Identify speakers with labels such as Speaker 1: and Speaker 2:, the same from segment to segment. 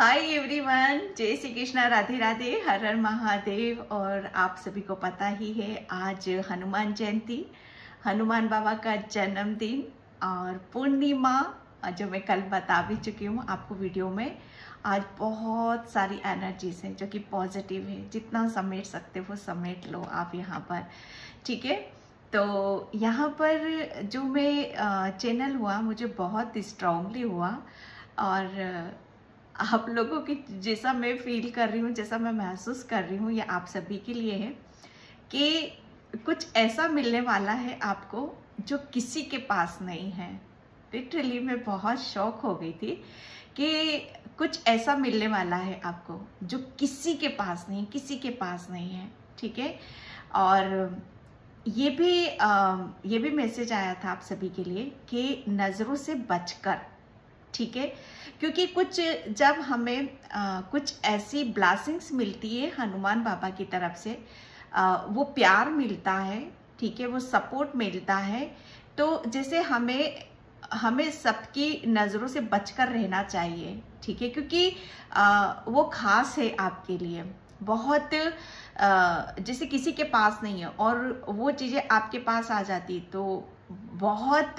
Speaker 1: Hi everyone, जय श्री कृष्ण, राधे राधे, हर हर महादेव। और आप सभी को पता ही है आज हनुमान जयंती, हनुमान बाबा का जन्मदिन और पूर्णिमा, जो मैं कल बता भी चुकी हूँ आपको वीडियो में। आज बहुत सारी एनर्जीज है जो कि पॉजिटिव है, जितना समेट सकते हो समेट लो आप यहाँ पर, ठीक है। तो यहाँ पर जो मैं चैनल हुआ मुझे बहुत स्ट्रांगली हुआ, और आप लोगों की जैसा मैं फील कर रही हूँ, जैसा मैं महसूस कर रही हूँ, ये आप सभी के लिए है कि कुछ ऐसा मिलने वाला है आपको जो किसी के पास नहीं है। लिटरली मैं बहुत शॉक हो गई थी कि कुछ ऐसा मिलने वाला है आपको जो किसी के पास नहीं, किसी के पास नहीं है, ठीक है। और ये भी मैसेज आया था आप सभी के लिए कि नज़रों से बचकर, ठीक है। क्योंकि कुछ जब हमें कुछ ऐसी ब्लेसिंग्स मिलती है हनुमान बाबा की तरफ से, वो प्यार मिलता है, ठीक है, वो सपोर्ट मिलता है, तो जैसे हमें सबकी नज़रों से बचकर रहना चाहिए, ठीक है। क्योंकि वो खास है आपके लिए, बहुत जैसे किसी के पास नहीं है और वो चीज़ें आपके पास आ जाती तो बहुत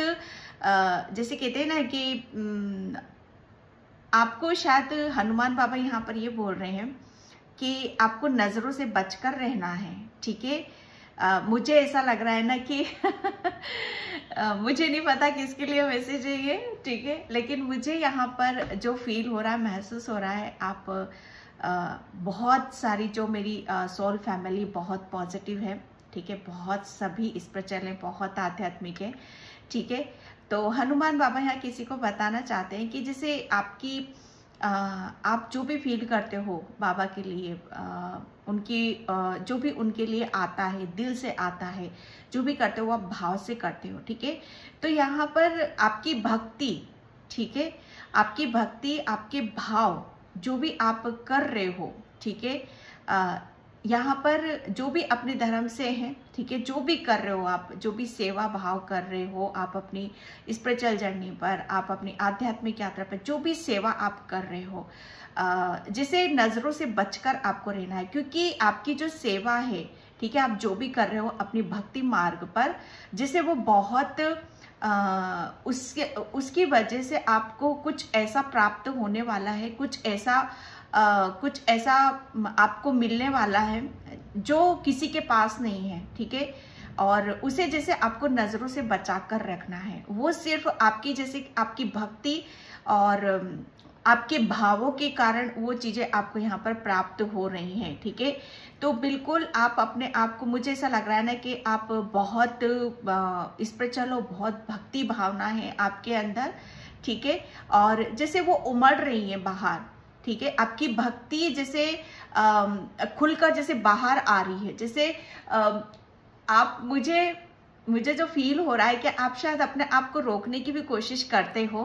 Speaker 1: जैसे कहते हैं ना कि आपको शायद हनुमान बाबा यहाँ पर ये बोल रहे हैं कि आपको नज़रों से बचकर रहना है, ठीक है। मुझे ऐसा लग रहा है ना कि मुझे नहीं पता किसके लिए मैसेज है ये, ठीक है, लेकिन मुझे यहाँ पर जो फील हो रहा है, महसूस हो रहा है, आप बहुत सारी जो मेरी सोल फैमिली बहुत पॉजिटिव है, ठीक है, बहुत सभी स्पिरिचुअल है, बहुत आध्यात्मिक है, ठीक है। तो हनुमान बाबा यहाँ किसी को बताना चाहते हैं कि जैसे आप जो भी फील करते हो बाबा के लिए, उनकी जो भी उनके लिए आता है, दिल से आता है, जो भी करते हो आप भाव से करते हो, ठीक है। तो यहाँ पर आपकी भक्ति, ठीक है, आपकी भक्ति, आपके भाव जो भी आप कर रहे हो, ठीक है, यहाँ पर जो भी अपने धर्म से हैं, ठीक है, जो भी कर रहे हो आप, जो भी सेवा भाव कर रहे हो आप अपनी स्पिरिचुअल जर्नी पर, आप अपनी आध्यात्मिक यात्रा पर, जो भी सेवा आप कर रहे हो, जिसे नज़रों से बचकर आपको रहना है। क्योंकि आपकी जो सेवा है, ठीक है, आप जो भी कर रहे हो अपनी भक्ति मार्ग पर, जिसे वो बहुत उसकी वजह से आपको कुछ ऐसा प्राप्त होने वाला है, कुछ ऐसा आपको मिलने वाला है जो किसी के पास नहीं है, ठीक है। और उसे जैसे आपको नज़रों से बचा कर रखना है, वो सिर्फ आपकी जैसे आपकी भक्ति और आपके भावों के कारण वो चीज़ें आपको यहाँ पर प्राप्त हो रही हैं, ठीक है। तो बिल्कुल आप अपने आप को, मुझे ऐसा लग रहा है ना कि आप बहुत स्पिरिचुअल हो, बहुत भक्ति भावना है आपके अंदर, ठीक है। और जैसे वो उमड़ रही है बाहर, ठीक है, आपकी भक्ति जैसे खुलकर जैसे बाहर आ रही है, जैसे आप मुझे जो फील हो रहा है कि आप शायद अपने आप को रोकने की भी कोशिश करते हो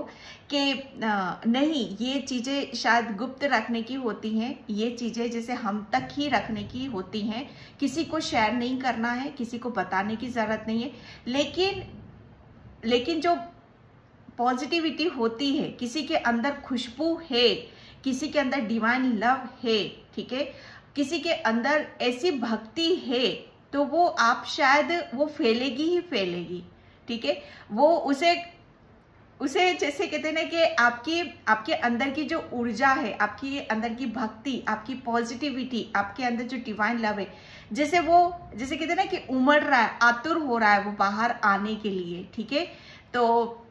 Speaker 1: कि नहीं, ये चीज़ें शायद गुप्त रखने की होती हैं, ये चीज़ें जैसे हम तक ही रखने की होती हैं, किसी को शेयर नहीं करना है, किसी को बताने की ज़रूरत नहीं है। लेकिन जो पॉजिटिविटी होती है, किसी के अंदर खुशबू है, किसी के अंदर डिवाइन लव है, ठीक है, किसी के अंदर ऐसी भक्ति है, तो वो आप शायद वो फैलेगी ही फैलेगी, ठीक है। वो उसे जैसे कहते हैं ना कि आपके अंदर की जो ऊर्जा है, आपकी अंदर की भक्ति, आपकी पॉजिटिविटी, आपके अंदर जो डिवाइन लव है, जैसे कहते हैं ना कि उमड़ रहा है, आतुर हो रहा है वो बाहर आने के लिए, ठीक है। तो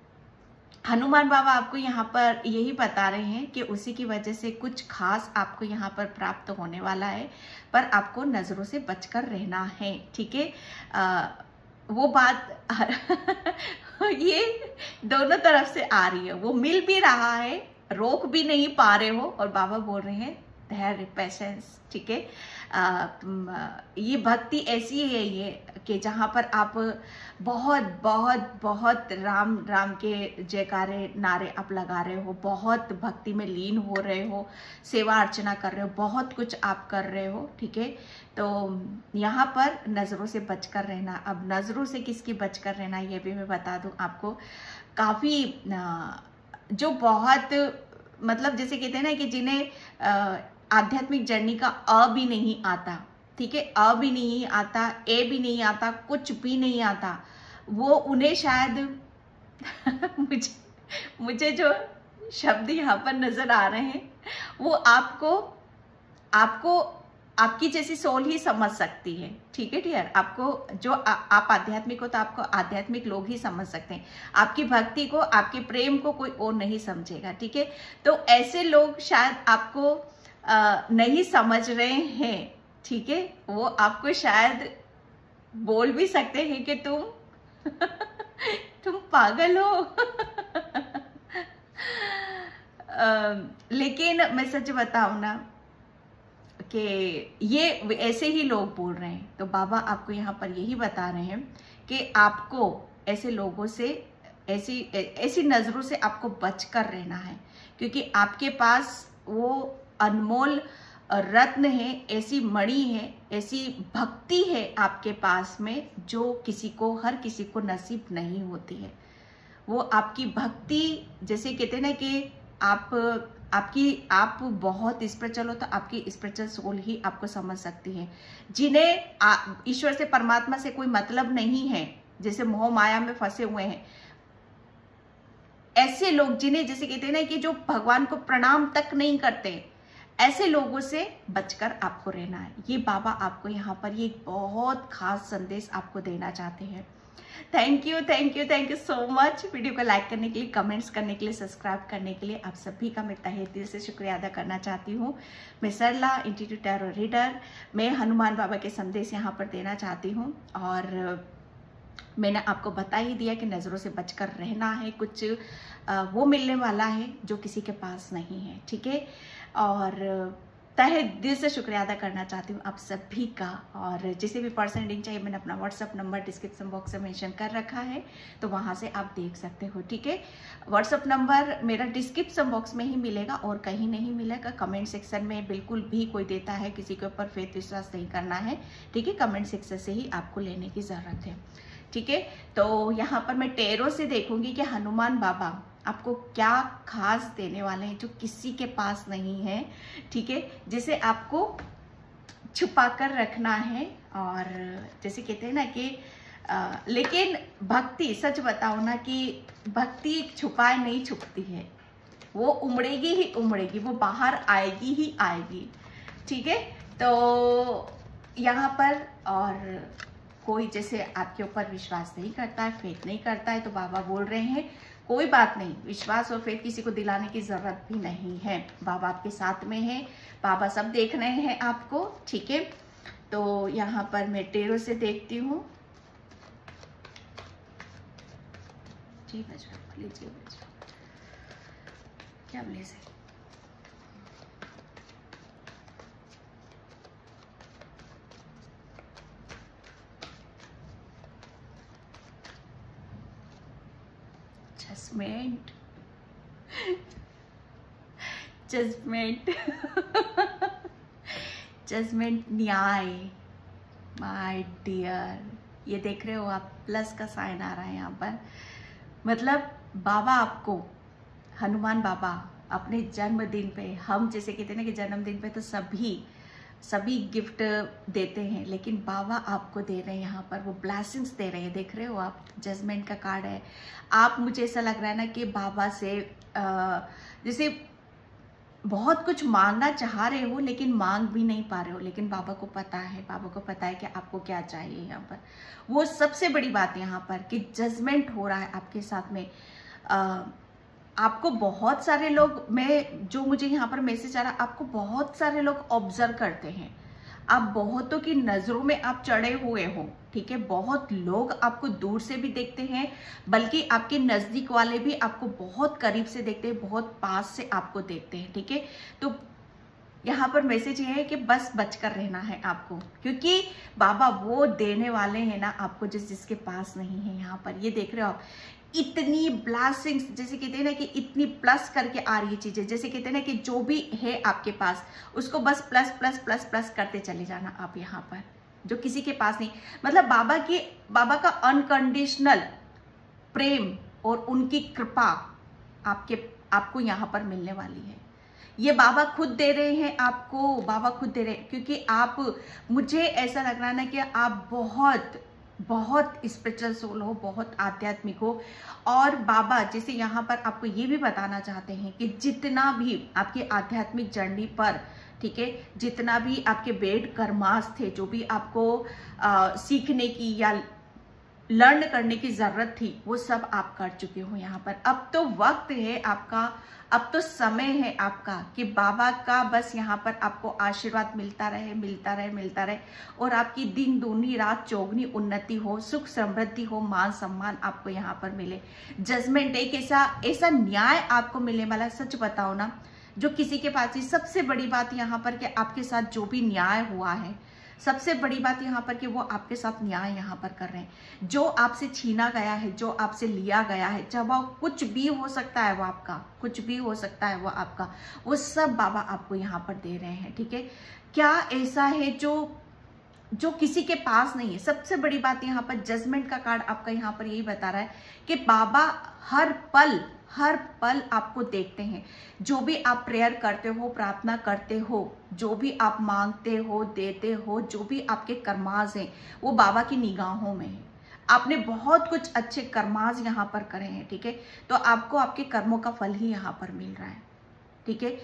Speaker 1: हनुमान बाबा आपको यहाँ पर यही बता रहे हैं कि उसी की वजह से कुछ खास आपको यहाँ पर प्राप्त होने वाला है, पर आपको नज़रों से बचकर रहना है, ठीक है। वो बात ये दोनों तरफ से आ रही है, वो मिल भी रहा है, रोक भी नहीं पा रहे हो, और बाबा बोल रहे हैं धैर्य, पेशेंस, ठीक है। ये भक्ति ऐसी है ये कि जहाँ पर आप बहुत बहुत बहुत राम राम के जयकारे नारे आप लगा रहे हो, बहुत भक्ति में लीन हो रहे हो, सेवा अर्चना कर रहे हो, बहुत कुछ आप कर रहे हो, ठीक है। तो यहाँ पर नज़रों से बचकर रहना, अब नज़रों से किसकी बचकर रहना ये भी मैं बता दूँ आपको। काफ़ी जो बहुत मतलब जैसे कहते हैं ना कि जिन्हें आध्यात्मिक जर्नी का अ भी नहीं आता, ठीक है, अ भी नहीं आता, ए भी नहीं आता, कुछ भी नहीं आता, वो उन्हें शायद मुझे जो शब्द यहाँ पर नजर आ रहे हैं वो आपको आपकी जैसी सोल ही समझ सकती है, ठीक है डियर। आपको जो आप आध्यात्मिक हो तो आपको आध्यात्मिक लोग ही समझ सकते हैं। आपकी भक्ति को, आपके प्रेम को कोई और नहीं समझेगा, ठीक है। तो ऐसे लोग शायद आपको नहीं समझ रहे हैं, ठीक है। वो आपको शायद बोल भी सकते हैं कि तुम पागल हो। लेकिन मैं सच बताऊं ना कि ये ऐसे ही लोग बोल रहे हैं, तो बाबा आपको यहाँ पर यही बता रहे हैं कि आपको ऐसे लोगों से, ऐसी नजरों से आपको बचकर रहना है, क्योंकि आपके पास वो अनमोल रत्न है, ऐसी मणि है, ऐसी भक्ति है आपके पास में जो हर किसी को नसीब नहीं होती है। वो आपकी भक्ति, जैसे कहते हैं ना कि आप बहुत स्पिरिचुअल हो तो आपकी स्पिरिचुअल सोल ही आपको समझ सकती है। जिन्हें ईश्वर से, परमात्मा से कोई मतलब नहीं है, जैसे मोह माया में फंसे हुए हैं, ऐसे लोग जिन्हें जैसे कहते हैं ना कि जो भगवान को प्रणाम तक नहीं करते, ऐसे लोगों से बचकर आपको रहना है। ये बाबा आपको यहाँ पर ये बहुत खास संदेश आपको देना चाहते हैं। Thank you so much. Video को लाइक करने के लिए, कमेंट्स करने के लिए, सब्सक्राइब करने के लिए आप सभी का मैं तहे दिल से शुक्रिया अदा करना चाहती हूँ। मैं सरला, इंट्यूटिव टैरो रीडर, मैं हनुमान बाबा के संदेश यहाँ पर देना चाहती हूँ। और मैंने आपको बता ही दिया कि नज़रों से बचकर रहना है, कुछ वो मिलने वाला है जो किसी के पास नहीं है, ठीक है। और तहे दिल से शुक्रिया अदा करना चाहती हूँ आप सभी का। और जिसे भी पर्सन रीडिंग चाहिए, मैंने अपना व्हाट्सअप नंबर डिस्क्रिप्शन बॉक्स में मेंशन कर रखा है, तो वहाँ से आप देख सकते हो, ठीक है। व्हाट्सअप नंबर मेरा डिस्क्रिप्शन बॉक्स में ही मिलेगा और कहीं नहीं मिलेगा। कमेंट सेक्शन में बिल्कुल भी कोई देता है, किसी के ऊपर फेथ विश्वास नहीं करना है, ठीक है। कमेंट सेक्शन से ही आपको लेने की ज़रूरत है, ठीक है। तो यहाँ पर मैं टैरो से देखूंगी कि हनुमान बाबा आपको क्या खास देने वाले हैं जो किसी के पास नहीं है, ठीक है, जिसे आपको छुपा कर रखना है। और जैसे कहते हैं ना कि लेकिन भक्ति, सच बताओ ना कि भक्ति छुपाए नहीं छुपती है, वो उमड़ेगी ही उमड़ेगी, वो बाहर आएगी ही आएगी, ठीक है। तो यहाँ पर और कोई जैसे आपके ऊपर विश्वास नहीं करता है, फेथ नहीं करता है, तो बाबा बोल रहे हैं कोई बात नहीं, विश्वास और फेथ किसी को दिलाने की जरूरत भी नहीं है। बाबा आपके साथ में है, बाबा सब देख रहे हैं आपको, ठीक है। तो यहाँ पर मैं टैरो से देखती हूँ। जी बजा लीजिए, क्या बोले से जजमेंट जजमेंट न्याय। माय डियर, ये देख रहे हो आप, प्लस का साइन आ रहा है यहाँ पर। मतलब बाबा आपको, हनुमान बाबा अपने जन्मदिन पे, हम जैसे कहते हैं ना कि जन्मदिन पे तो सभी गिफ्ट देते हैं, लेकिन बाबा आपको दे रहे हैं यहाँ पर, वो ब्लेसिंग्स दे रहे हैं। देख रहे हो आप, जजमेंट का कार्ड है। आप, मुझे ऐसा लग रहा है ना कि बाबा से जैसे बहुत कुछ मांगना चाह रहे हो लेकिन मांग भी नहीं पा रहे हो, लेकिन बाबा को पता है, बाबा को पता है कि आपको क्या चाहिए यहाँ पर। वो सबसे बड़ी बात यहाँ पर कि जजमेंट हो रहा है आपके साथ में। आपको बहुत सारे लोग, जो मुझे यहाँ पर मैसेज आ रहा है, आपको बहुत सारे लोग ऑब्जर्व करते हैं, आप बहुतों की नजरों में आप चढ़े हुए हो, ठीक है। बहुत लोग आपको दूर से भी देखते हैं, बल्कि आपके नजदीक वाले भी आपको बहुत करीब से देखते हैं, बहुत पास से आपको देखते हैं, ठीक है। तो यहाँ पर मैसेज ये है कि बस बचकर रहना है आपको, क्योंकि बाबा वो देने वाले हैं ना आपको जिसके पास नहीं है। यहाँ पर ये देख रहे हो आप, इतनी ब्लेसिंग्स, जैसे कहते हैं ना कि इतनी प्लस करके आ रही है चीजें, जैसे कहते हैं ना कि जो भी है आपके पास उसको बस प्लस प्लस प्लस प्लस करते चले जाना आप यहाँ पर, जो किसी के पास नहीं। मतलब बाबा का अनकंडीशनल प्रेम और उनकी कृपा आपको यहाँ पर मिलने वाली है। ये बाबा खुद दे रहे हैं आपको, बाबा खुद दे रहे हैं, क्योंकि आप, मुझे ऐसा लग रहा है ना कि आप बहुत बहुत स्पिरिचुअल सोल हो, बहुत आध्यात्मिक हो। और बाबा जैसे यहाँ पर आपको ये भी बताना चाहते हैं कि जितना भी आपकी आध्यात्मिक जर्नी पर, ठीक है, जितना भी आपके बेड कर्मास थे, जो भी आपको सीखने की या लर्न करने की जरूरत थी, वो सब आप कर चुके हो यहाँ पर। अब तो वक्त है आपका, अब तो समय है आपका कि बाबा का बस यहाँ पर आपको आशीर्वाद मिलता रहे, मिलता रहे, मिलता रहे, और आपकी दिन दूनी रात चौगनी उन्नति हो, सुख समृद्धि हो, मान सम्मान आपको यहाँ पर मिले। जजमेंट एक ऐसा न्याय आपको मिलने वाला। सच बताओ ना, जो किसी के पास ही, सबसे बड़ी बात यहाँ पर कि आपके साथ जो भी न्याय हुआ है, सबसे बड़ी बात यहाँ पर कि वो आपके साथ न्याय यहाँ पर कर रहे हैं। जो आपसे छीना गया है, जो आपसे लिया गया है, जब वो कुछ भी हो सकता है, वो आपका कुछ भी हो सकता है, वो आपका, वो सब बाबा आपको यहाँ पर दे रहे हैं। ठीक है, क्या ऐसा है जो किसी के पास नहीं है। सबसे बड़ी बात यहाँ पर जजमेंट का कार्ड आपका यहाँ पर यही बता रहा है कि बाबा हर पल आपको देखते हैं। जो भी आप प्रेयर करते हो, प्रार्थना करते हो, जो भी आप मांगते हो, देते हो, जो भी आपके कर्माज हैं, वो बाबा की निगाहों में है। आपने बहुत कुछ अच्छे कर्माज यहाँ पर करे हैं। ठीक है, तो आपको आपके कर्मों का फल ही यहाँ पर मिल रहा है। ठीक है,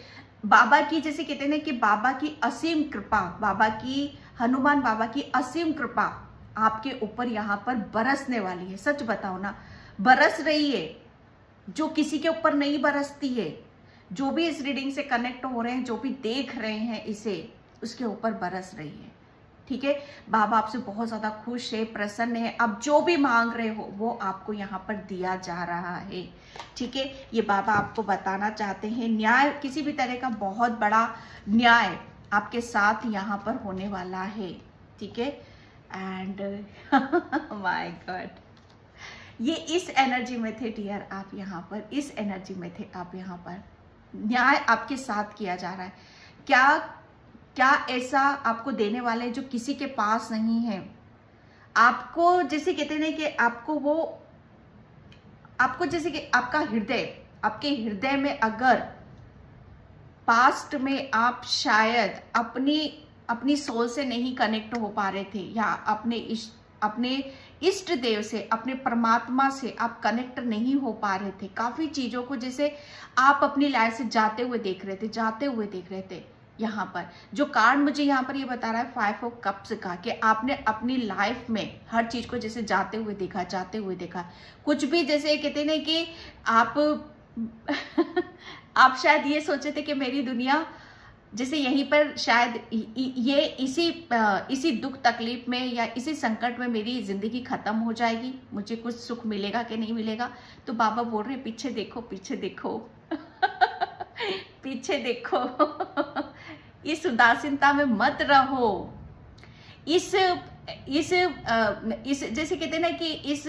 Speaker 1: बाबा की, जैसे कहते हैं ना कि बाबा की असीम कृपा, बाबा की, हनुमान बाबा की असीम कृपा आपके ऊपर यहाँ पर बरसने वाली है। सच बताओ ना, बरस रही है, जो किसी के ऊपर नहीं बरसती है। जो भी इस रीडिंग से कनेक्ट हो रहे हैं, जो भी देख रहे हैं इसे, उसके ऊपर बरस रही है। ठीक है, बाबा आपसे बहुत ज्यादा खुश है, प्रसन्न है। अब जो भी मांग रहे हो वो आपको यहाँ पर दिया जा रहा है। ठीक है, ये बाबा आपको बताना चाहते हैं न्याय, किसी भी तरह का बहुत बड़ा न्याय आपके साथ यहाँ पर होने वाला है। ठीक है, एंड माय गॉड, ये इस एनर्जी में थे डियर, आप यहाँ पर इस एनर्जी में थे, आप यहाँ पर न्याय आपके साथ किया जा रहा है। क्या ऐसा आपको देने वाले जो किसी के पास नहीं है। आपको जैसे कहते हैं कि आपको जैसे कि आपका हृदय, आपके हृदय में अगर पास्ट में आप शायद अपनी सोल से नहीं कनेक्ट हो पा रहे थे, या अपने इष्ट देव से, अपने परमात्मा से आप कनेक्ट नहीं हो पा रहे थे, काफी चीजों को जैसे आप अपनी लाइफ से जाते हुए देख रहे थे। यहाँ पर जो कार्ड मुझे यहाँ पर ये बता रहा है 5 ऑफ कप्स का, कि आपने अपनी लाइफ में हर चीज को जैसे जाते हुए देखा। कुछ भी जैसे कहते हैं ना कि आप शायद ये सोचे थे कि मेरी दुनिया जैसे यहीं पर शायद ये इसी दुख तकलीफ में या इसी संकट में मेरी जिंदगी खत्म हो जाएगी, मुझे कुछ सुख मिलेगा कि नहीं मिलेगा। तो बाबा बोल रहे हैं पीछे देखो पीछे देखो इस उदासीनता में मत रहो, इस जैसे कहते हैं ना कि इस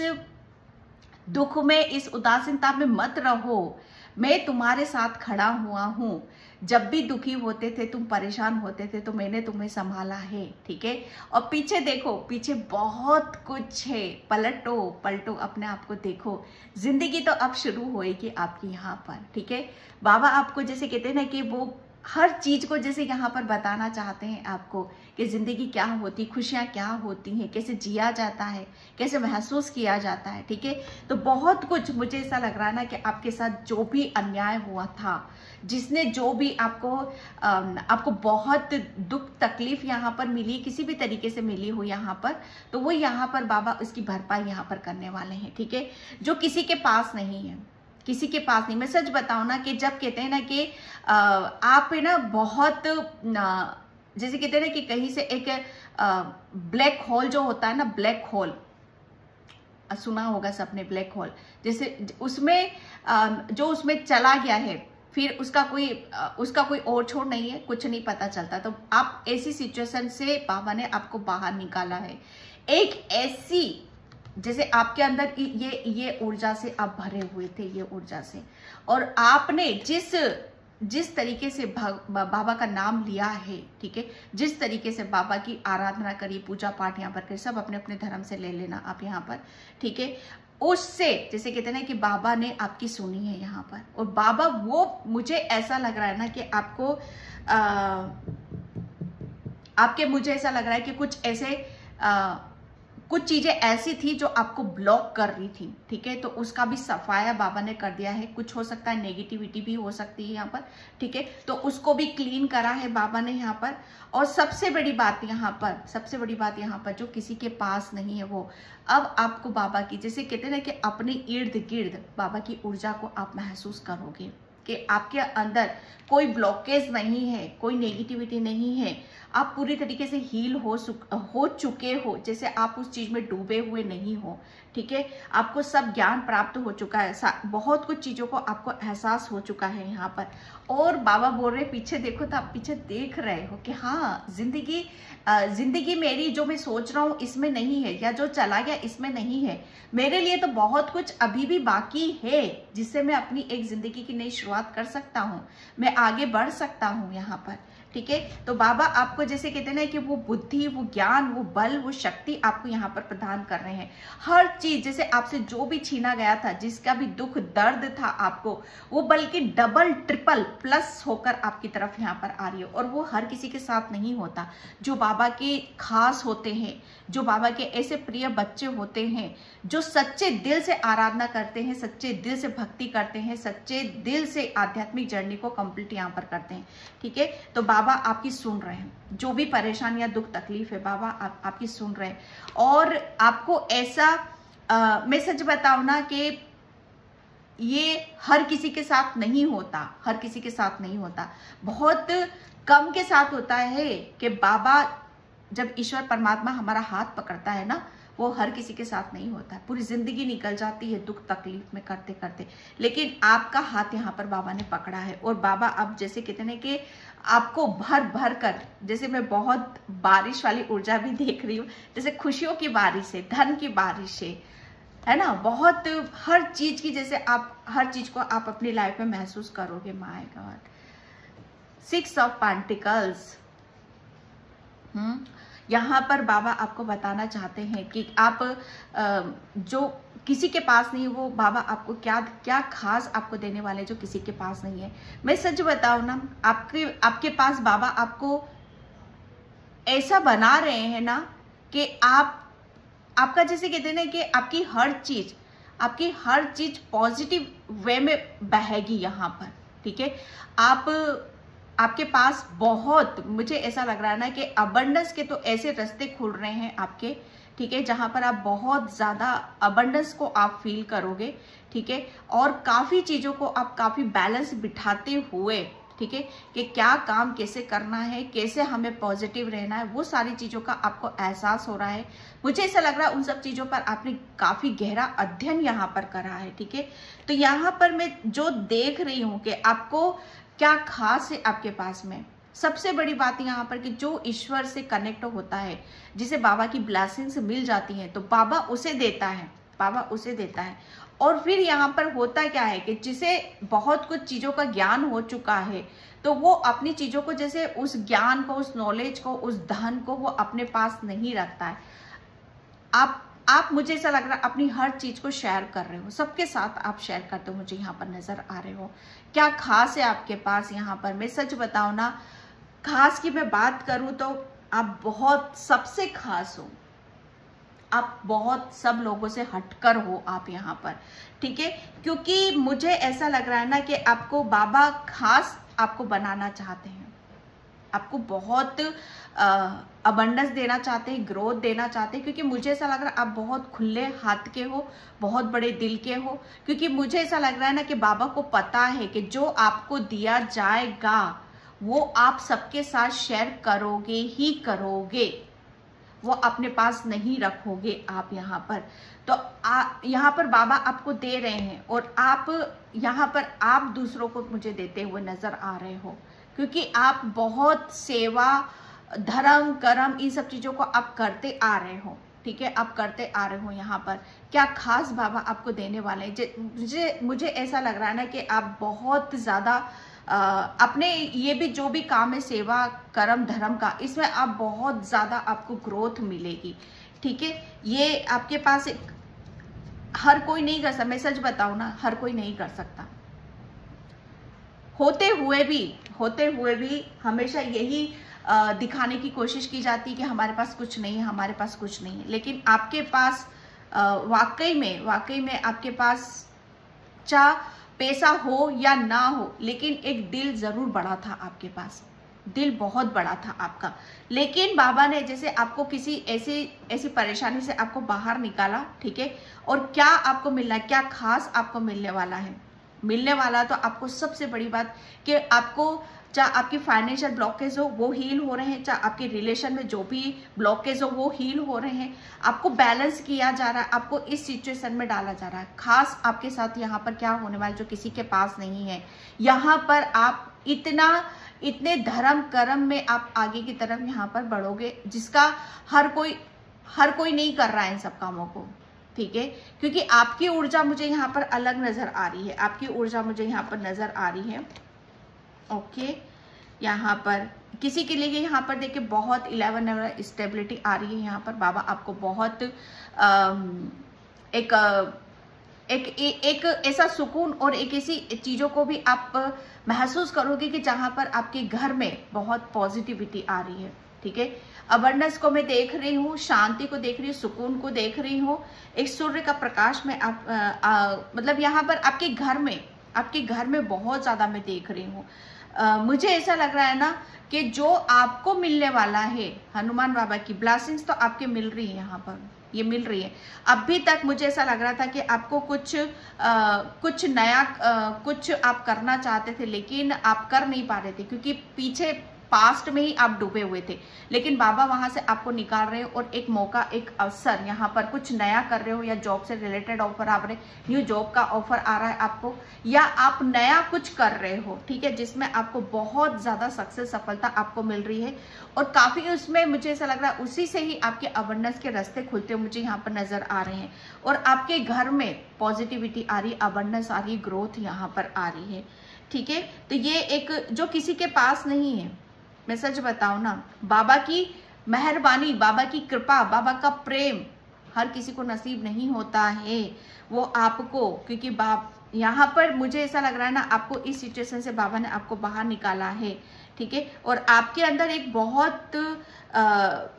Speaker 1: दुख में, इस उदासीनता में मत रहो। मैं तुम्हारे साथ खड़ा हुआ हूं। जब भी दुखी होते थे, तुम परेशान होते थे, तो मैंने तुम्हें संभाला है। ठीक है, और पीछे देखो, पीछे बहुत कुछ है। पलटो अपने आप को देखो। जिंदगी तो अब शुरू होएगी आपकी यहाँ पर। ठीक है, बाबा आपको जैसे कहते हैं ना कि वो हर चीज को जैसे यहाँ पर बताना चाहते हैं आपको कि जिंदगी क्या होती, खुशियां क्या होती हैं, कैसे जिया जाता है, कैसे महसूस किया जाता है। ठीक है, तो बहुत कुछ मुझे ऐसा लग रहा है ना कि आपके साथ जो भी अन्याय हुआ था, जिसने जो भी आपको बहुत दुख तकलीफ यहाँ पर मिली, किसी भी तरीके से मिली हो यहाँ पर, तो वो यहाँ पर बाबा उसकी भरपाई यहाँ पर करने वाले हैं। ठीक है, जो किसी के पास नहीं है, किसी के पास नहीं। मैं सच बताऊं ना कि जब कहते हैं ना कि आप ना बहुत जैसे कहते हैं ना कि कहीं से एक ब्लैक होल जो होता है ना, ब्लैक होल सुना होगा सबने, ब्लैक होल, जैसे उसमें जो उसमें चला गया है, फिर उसका कोई और छोर नहीं है, कुछ नहीं पता चलता। तो आप ऐसी सिचुएशन से बाबा ने आपको बाहर निकाला है। एक ऐसी, जैसे आपके अंदर ये ऊर्जा से आप भरे हुए थे, ये ऊर्जा से, और आपने जिस तरीके से बाबा का नाम लिया है, ठीक है, जिस तरीके से बाबा की आराधना करी, पूजा पाठ यहाँ पर करी, सब अपने अपने धर्म से ले लेना आप यहाँ पर। ठीक है, उससे जैसे कहते हैं ना कि बाबा ने आपकी सुनी है यहाँ पर, और बाबा वो मुझे ऐसा लग रहा है ना कि मुझे ऐसा लग रहा है कि कुछ ऐसे कुछ चीजें ऐसी थी जो आपको ब्लॉक कर रही थी, ठीक है, तो उसका भी सफाया बाबा ने कर दिया है। कुछ हो सकता है नेगेटिविटी भी हो सकती है यहाँ पर, ठीक है, तो उसको भी क्लीन करा है बाबा ने यहाँ पर। और सबसे बड़ी बात यहाँ पर जो किसी के पास नहीं है, वो अब आपको बाबा की, जैसे कहते हैं ना कि अपने इर्द गिर्द बाबा की ऊर्जा को आप महसूस करोगे कि आपके अंदर कोई ब्लॉकेज नहीं है, कोई नेगेटिविटी नहीं है, आप पूरी तरीके से हील हो चुके हो, जैसे आप उस चीज में डूबे हुए नहीं हो, ठीक है, आपको सब ज्ञान प्राप्त हो चुका है, बहुत कुछ चीजों को आपको एहसास हो चुका है यहाँ पर। और बाबा बोल रहे पीछे देखो, तो आप पीछे देख रहे हो कि हाँ, जिंदगी मेरी जो मैं सोच रहा हूँ इसमें नहीं है, या जो चला गया इसमें नहीं है, मेरे लिए तो बहुत कुछ अभी भी बाकी है, जिससे मैं अपनी एक जिंदगी की नई शुरुआत कर सकता हूँ, मैं आगे बढ़ सकता हूँ यहाँ पर, ठीक है। तो बाबा आपको जैसे कहते हैं ना कि वो बुद्धि, वो ज्ञान, वो बल, वो शक्ति आपको यहाँ पर प्रदान कर रहे हैं। हर चीज जैसे आपसे जो भी छीना गया था, जिसका भी दुख दर्द था आपको, वो बल्कि डबल ट्रिपल प्लस होकर आपकी तरफ यहाँ पर आ रही है। और वो हर किसी के साथ नहीं होता। जो बाबा के खास होते हैं, जो बाबा के ऐसे प्रिय बच्चे होते हैं, जो सच्चे दिल से आराधना करते हैं, सच्चे दिल से भक्ति करते हैं, सच्चे दिल से आध्यात्मिक जर्नी को कंप्लीट यहाँ पर करते हैं, ठीक है। तो बाबा आपकी सुन रहे हैं, जो भी परेशानी या दुख तकलीफ है बाबा आपकी सुन रहे हैं। और आपको ऐसा मैं सच बताऊं ना कि ये हर किसी के साथ नहीं होता, हर किसी के साथ नहीं होता, बहुत कम के साथ होता है कि बाबा जब ईश्वर परमात्मा हमारा हाथ पकड़ता है ना, वो हर किसी के साथ नहीं होता है। पूरी जिंदगी निकल जाती है दुख तकलीफ में करते करते, लेकिन आपका हाथ यहाँ पर बाबा ने पकड़ा है। और बाबा अब जैसे कहते हैं कि आपको भर भर कर, जैसे मैं बहुत बारिश वाली ऊर्जा भी देख रही हूँ, जैसे खुशियों की बारिश है, धन की बारिश है ना, बहुत हर चीज की, जैसे आप हर चीज को आप अपनी लाइफ में महसूस करोगे। My God, 6 of pentacles. यहाँ पर बाबा आपको बताना चाहते हैं कि आप जो किसी के पास नहीं, वो बाबा आपको क्या क्या खास आपको देने वाले जो किसी के पास नहीं है। मैं सच बताऊं ना, आपके पास बाबा आपको ऐसा बना रहे हैं ना कि आपका जैसे कहते हैं ना कि आपकी हर चीज पॉजिटिव वे में बहेगी यहाँ पर, ठीक है। आपके पास बहुत, मुझे ऐसा लग रहा है ना कि अबंडेंस के तो ऐसे रास्ते खुल रहे हैं आपके, ठीक है, जहां पर आप बहुत ज्यादा अबंडेंस को आप फील करोगे, ठीक है। और काफी चीजों को आप काफी बैलेंस बिठाते हुए, ठीक है, कि क्या काम कैसे करना है, कैसे हमें पॉजिटिव रहना है, वो सारी चीजों का आपको एहसास हो रहा है। मुझे ऐसा लग रहा है उन सब चीजों पर आपने काफी गहरा अध्ययन यहाँ पर करा है, ठीक है। तो यहाँ पर मैं जो देख रही हूँ कि आपको क्या खास है आपके पास में, सबसे बड़ी बात यहाँ पर कि जो ईश्वर से कनेक्ट होता है, जिसे बाबा की ब्लेसिंग्स मिल जाती हैं, तो बाबा उसे देता है। और फिर यहाँ पर होता क्या है कि जिसे बहुत कुछ चीजों का ज्ञान हो चुका है, तो वो अपनी चीजों को, जैसे उस ज्ञान को, उस नॉलेज को, उस धन को वो अपने पास नहीं रखता है। आप मुझे ऐसा लग रहा है अपनी हर चीज को शेयर कर रहे हो, सबके साथ आप शेयर करते हो, मुझे यहाँ पर नजर आ रहे हो। क्या खास है आपके पास यहाँ पर, मैं सच बताऊं ना, खास की मैं बात करूं तो आप बहुत सबसे खास हो, आप बहुत सब लोगों से हटकर हो आप यहाँ पर, ठीक है। क्योंकि मुझे ऐसा लग रहा है ना कि आपको बाबा खास आपको बनाना चाहते हैं, आपको बहुत अबंडेंस देना चाहते हैं, ग्रोथ देना चाहते हैं, क्योंकि मुझे ऐसा लग रहा है आप बहुत खुले हाथ के हो, बहुत बड़े दिल के हो। क्योंकि मुझे ऐसा लग रहा है ना कि बाबा को पता है कि जो आपको दिया जाएगा वो आप सबके साथ शेयर करोगे ही करोगे, वो अपने पास नहीं रखोगे आप यहाँ पर। तो यहाँ पर बाबा आपको दे रहे हैं, और आप यहाँ पर आप दूसरों को मुझे देते हुए नजर आ रहे हो, क्योंकि आप बहुत सेवा, धर्म, कर्म, इन सब चीजों को आप करते आ रहे हो, ठीक है, आप करते आ रहे हो। यहाँ पर क्या खास बाबा आपको देने वाले हैं। मुझे ऐसा लग रहा है ना कि आप बहुत ज्यादा अपने ये भी जो भी काम है, सेवा, कर्म, धर्म का, इसमें आप बहुत ज्यादा आपको ग्रोथ मिलेगी, ठीक है। ये आपके पास एक हर कोई नहीं कर सकता, मैं सच बताऊं ना, हर कोई नहीं कर सकता। होते हुए भी हमेशा यही दिखाने की कोशिश की जाती है कि हमारे पास कुछ नहीं है, हमारे पास कुछ नहीं है। लेकिन आपके पास वाकई में आपके पास चाहे पैसा हो या ना हो, लेकिन एक दिल जरूर बड़ा था आपके पास, दिल बहुत बड़ा था आपका। लेकिन बाबा ने जैसे आपको किसी ऐसी परेशानी से आपको बाहर निकाला, ठीक है। और क्या आपको मिलना है, क्या खास आपको मिलने वाला है, मिलने वाला तो आपको सबसे बड़ी बात कि आपको चाहे आपकी फाइनेंशियल ब्लॉकेज हो वो हील हो रहे हैं, चाहे आपके रिलेशन में जो भी ब्लॉकेज हो वो हील हो रहे हैं। आपको बैलेंस किया जा रहा है, आपको इस सिचुएशन में डाला जा रहा है। खास आपके साथ यहाँ पर क्या होने वाला जो किसी के पास नहीं है, यहाँ पर आप इतने धर्म कर्म में आप आगे की तरफ यहाँ पर बढ़ोगे, जिसका हर कोई नहीं कर रहा है इन सब कामों को, ठीक है। क्योंकि आपकी ऊर्जा मुझे यहाँ पर अलग नजर आ रही है, आपकी ऊर्जा मुझे यहाँ पर नजर आ रही है, ओके। यहाँ पर किसी के लिए यहाँ पर देखिए बहुत 11 स्टेबिलिटी आ रही है। यहाँ पर बाबा आपको बहुत एक ऐसा सुकून और एक ऐसी चीजों को भी आप महसूस करोगे कि जहां पर आपके घर में बहुत पॉजिटिविटी आ रही है, ठीक है। अबंडेंस को मैं देख रही हूँ, शांति को देख रही हूँ, सुकून को देख रही हूँ, एक सूर्य का प्रकाश में आप मतलब यहाँ पर आपके घर में बहुत ज्यादा मैं देख रही हूँ। मुझे ऐसा लग रहा है ना कि जो आपको मिलने वाला है, हनुमान बाबा की ब्लेसिंग्स तो आपके मिल रही है, यहाँ पर ये मिल रही है। अभी तक मुझे ऐसा लग रहा था कि आपको कुछ नया कुछ आप करना चाहते थे, लेकिन आप कर नहीं पा रहे थे क्योंकि पीछे पास्ट में ही आप डूबे हुए थे। लेकिन बाबा वहां से आपको निकाल रहे हो और एक मौका, एक अवसर, यहाँ पर कुछ नया कर रहे हो, या जॉब से रिलेटेड ऑफर आ रहे, न्यू जॉब का ऑफर आ रहा है आपको, या आप नया कुछ कर रहे हो, ठीक है, जिसमें आपको बहुत ज्यादा सक्सेस, सफलता आपको मिल रही है। और काफी उसमें मुझे ऐसा लग रहा है उसी से ही आपके अबंडेंस के रास्ते खुलते हुए मुझे यहाँ पर नजर आ रहे हैं। और आपके घर में पॉजिटिविटी आ रही, अबंडेंस आ रही, ग्रोथ यहाँ पर आ रही है, ठीक है। तो ये एक जो किसी के पास नहीं है, मैं सच बताऊं ना, बाबा की मेहरबानी, बाबा की कृपा, बाबा का प्रेम हर किसी को नसीब नहीं होता है वो आपको, क्योंकि यहाँ पर मुझे ऐसा लग रहा है ना आपको इस सिचुएशन से बाबा ने आपको बाहर निकाला है, ठीक है। और आपके अंदर एक बहुत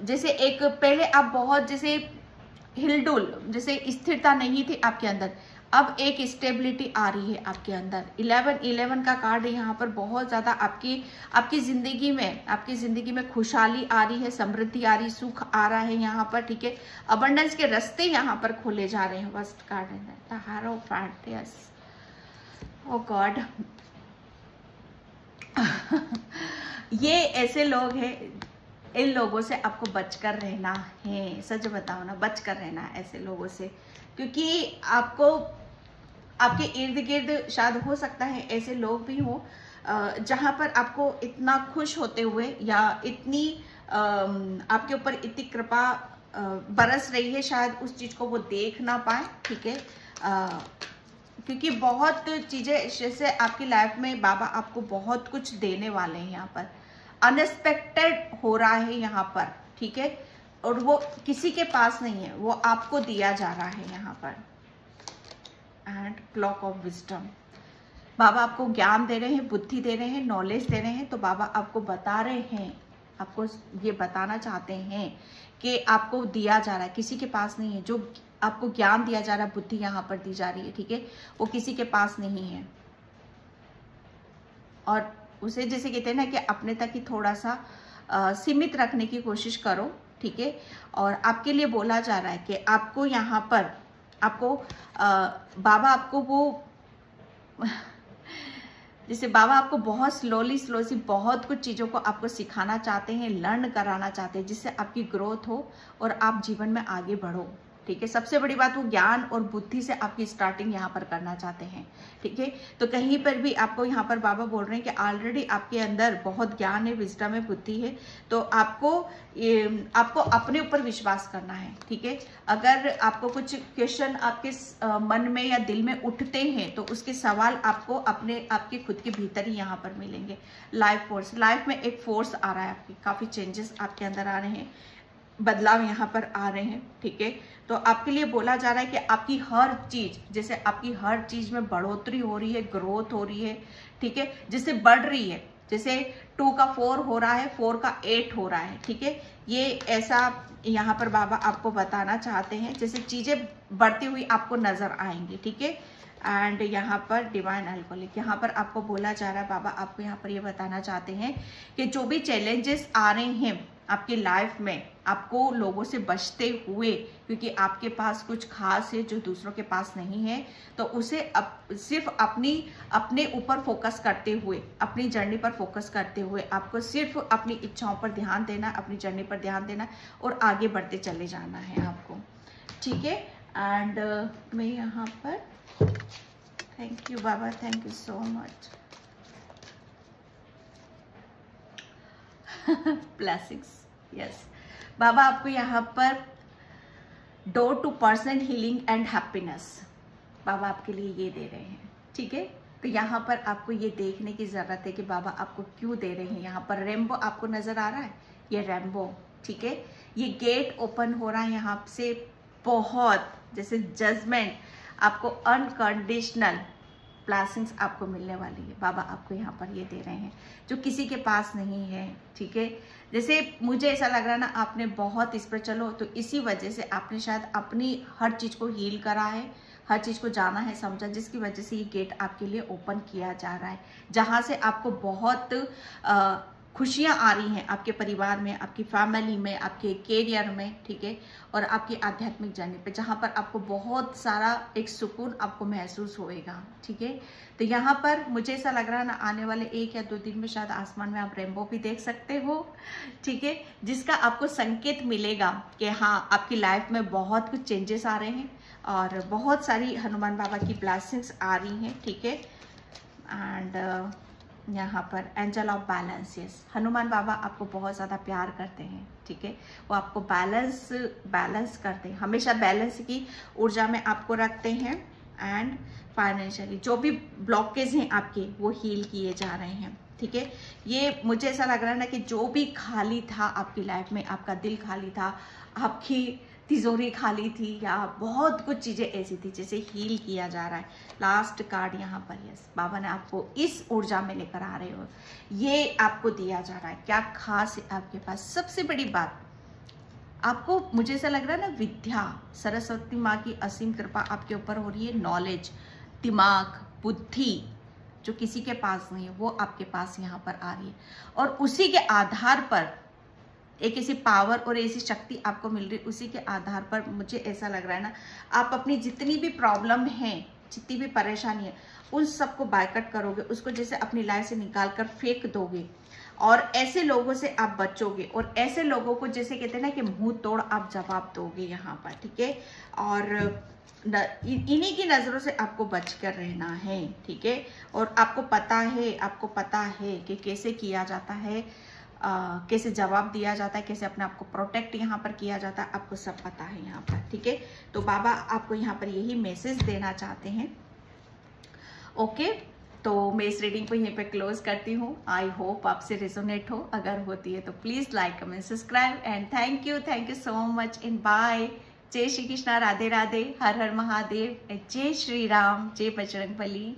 Speaker 1: जैसे एक पहले आप बहुत जैसे हिलडुल, जैसे स्थिरता नहीं थी आपके अंदर, अब एक स्टेबिलिटी आ रही है आपके अंदर। 11 का कार्ड है यहाँ पर, बहुत ज्यादा आपकी जिंदगी में खुशहाली आ रही है, समृद्धि आ रही, सुख आ रहा है यहाँ पर, ठीक है। अबंडेंस के रास्ते यहाँ पर खोले जा रहे हैं। फर्स्ट कार्ड है the hierophant, yes, oh God. ये ऐसे लोग हैं, इन लोगों से आपको बचकर रहना है, सच बताओ ना, बचकर रहना है ऐसे लोगों से, क्योंकि आपके इर्द गिर्द शायद हो सकता है ऐसे लोग भी हों जहां पर आपको इतना खुश होते हुए या इतनी आपके ऊपर इतनी कृपा बरस रही है, शायद उस चीज को वो देख ना पाए, ठीक है। क्योंकि बहुत चीजें जैसे आपकी लाइफ में बाबा आपको बहुत कुछ देने वाले हैं, यहाँ पर अनएक्सपेक्टेड हो रहा है यहाँ पर, ठीक है। और वो किसी के पास नहीं है, वो आपको दिया जा रहा है यहाँ पर। एंड क्लॉक ऑफ विजडम, बाबा आपको ज्ञान दे रहे हैं, बुद्धि दे रहे हैं, नॉलेज दे रहे हैं। तो बाबा आपको बता रहे हैं, आपको ये बताना चाहते हैं कि आपको दिया जा रहा है, किसी के पास नहीं है। जो आपको ज्ञान दिया जा रहा है, बुद्धि यहाँ पर दी जा रही है, ठीक है, वो किसी के पास नहीं है। और उसे जैसे कहते हैं ना कि अपने तक ही थोड़ा सा सीमित रखने की कोशिश करो, ठीक है। और आपके लिए बोला जा रहा है कि आपको यहाँ पर बाबा आपको वो जैसे बाबा आपको बहुत स्लोली बहुत कुछ चीज़ों को आपको सिखाना चाहते हैं, लर्न कराना चाहते हैं, जिससे आपकी ग्रोथ हो और आप जीवन में आगे बढ़ो, ठीक है। सबसे बड़ी बात, वो ज्ञान और बुद्धि से आपकी स्टार्टिंग यहाँ पर करना चाहते हैं, ठीक है। तो कहीं पर भी आपको यहाँ पर बाबा बोल रहे हैं कि ऑलरेडी आपके अंदर बहुत ज्ञान है, विजडम है, बुद्धि है। तो आपको अपने ऊपर विश्वास करना है, ठीक है। अगर आपको कुछ क्वेश्चन आपके मन में या दिल में उठते हैं तो उसके सवाल आपको आपके खुद के भीतर ही यहाँ पर मिलेंगे। लाइफ में एक फोर्स आ रहा है, आपकी काफी चेंजेस आपके अंदर आ रहे हैं। बदलाव यहाँ पर आ रहे हैं, ठीक है। तो आपके लिए बोला जा रहा है कि आपकी हर चीज, जैसे आपकी हर चीज में बढ़ोतरी हो रही है, ग्रोथ हो रही है, ठीक है, जिससे बढ़ रही है। जैसे 2 का 4 हो रहा है, 4 का 8 हो रहा है, ठीक है। ये ऐसा यहाँ पर बाबा आपको बताना चाहते हैं, जैसे चीजें बढ़ती हुई आपको नजर आएंगी, ठीक है। एंड यहाँ पर डिवाइन अल्कोहलिक, यहाँ पर आपको बोला जा रहा है, बाबा आपको यहाँ पर ये बताना चाहते हैं कि जो भी चैलेंजेस आ रहे हैं आपकी लाइफ में, आपको लोगों से बचते हुए, क्योंकि आपके पास कुछ खास है जो दूसरों के पास नहीं है, तो उसे सिर्फ अपने ऊपर फोकस करते हुए, अपनी जर्नी पर फोकस करते हुए आपको सिर्फ अपनी इच्छाओं पर ध्यान देना, अपनी जर्नी पर ध्यान देना और आगे बढ़ते चले जाना है आपको, ठीक है। एंड मैं यहाँ पर थैंक यू बाबा, thank you so much. Blessings, yes बाबा आपको यहाँ पर door to person healing and happiness बाबा आपके लिए ये दे रहे हैं, ठीक है। तो यहाँ पर आपको ये देखने की जरूरत है कि बाबा आपको क्यों दे रहे हैं। यहाँ पर रेनबो आपको नजर आ रहा है, ये रेनबो, ठीक है। ये गेट ओपन हो रहा है यहाँ से, बहुत जैसे जजमेंट, आपको अनकंडीशनल ब्लेसिंग्स आपको मिलने वाली है। बाबा आपको यहाँ पर ये दे रहे हैं जो किसी के पास नहीं है, ठीक है। जैसे मुझे ऐसा लग रहा है ना, आपने बहुत इस पर चलो, तो इसी वजह से आपने शायद अपनी हर चीज को हील करा है, हर चीज को जाना है, समझा, जिसकी वजह से ये गेट आपके लिए ओपन किया जा रहा है, जहां से आपको बहुत खुशियां आ रही हैं आपके परिवार में, आपकी फैमिली में, आपके कैरियर में, ठीक है, और आपकी आध्यात्मिक जर्नी पे, जहां पर आपको बहुत सारा एक सुकून आपको महसूस होएगा, ठीक है। तो यहाँ पर मुझे ऐसा लग रहा है ना, आने वाले 1 या 2 दिन में शायद आसमान में आप रेनबो भी देख सकते हो, ठीक है, जिसका आपको संकेत मिलेगा कि हाँ आपकी लाइफ में बहुत कुछ चेंजेस आ रहे हैं और बहुत सारी हनुमान बाबा की ब्लेसिंग्स आ रही हैं, ठीक है। एंड यहाँ पर angel of balance, yes, Hanuman बाबा आपको बहुत ज़्यादा प्यार करते हैं, ठीक है। वो आपको बैलेंस करते हैं, हमेशा बैलेंस की ऊर्जा में आपको रखते हैं। एंड फाइनेंशियली जो भी ब्लॉकेज हैं आपके, वो हील किए जा रहे हैं, ठीक है। ये मुझे ऐसा लग रहा है ना कि जो भी खाली था आपकी लाइफ में, आपका दिल खाली था, आपकी तिजोरी खाली थी, या बहुत कुछ चीजें ऐसी थी, जैसे हील किया जा रहा है। लास्ट कार्ड यहाँ पर, यस, बाबा ने आपको इस ऊर्जा में लेकर आ रहे हो, ये आपको दिया जा रहा है। क्या खास है आपके पास? सबसे बड़ी बात, आपको मुझे ऐसा लग रहा है ना, विद्या, सरस्वती माँ की असीम कृपा आपके ऊपर हो रही है। नॉलेज, दिमाग, बुद्धि जो किसी के पास नहीं है, वो आपके पास यहाँ पर आ रही है, और उसी के आधार पर एक ऐसी पावर और ऐसी शक्ति आपको मिल रही है। उसी के आधार पर मुझे ऐसा लग रहा है ना, आप अपनी जितनी भी प्रॉब्लम है, जितनी भी परेशानी है, उन सबको बायकट करोगे, उसको जैसे अपनी लाइफ से निकाल कर फेंक दोगे, और ऐसे लोगों से आप बचोगे, और ऐसे लोगों को जैसे कहते हैं ना कि मुंह तोड़ आप जवाब दोगे यहाँ पर, ठीक है। और इन्हीं की नजरों से आपको बचकर रहना है, ठीक है। और आपको पता है कि कैसे किया जाता है, कैसे जवाब दिया जाता है, कैसे अपने आप को प्रोटेक्ट यहाँ पर किया जाता है, आपको सब पता है यहाँ पर, ठीक है। तो बाबा आपको यहाँ पर यही मैसेज देना चाहते हैं, ओके। तो मैं इस रीडिंग को यहीं पे क्लोज करती हूँ। आई होप आपसे रेजोनेट हो, अगर होती है तो please like, comment, subscribe, and thank you so much and bye. जय श्री कृष्णा, राधे राधे, हर हर महादेव, जय श्री राम, जय बजरंगबली।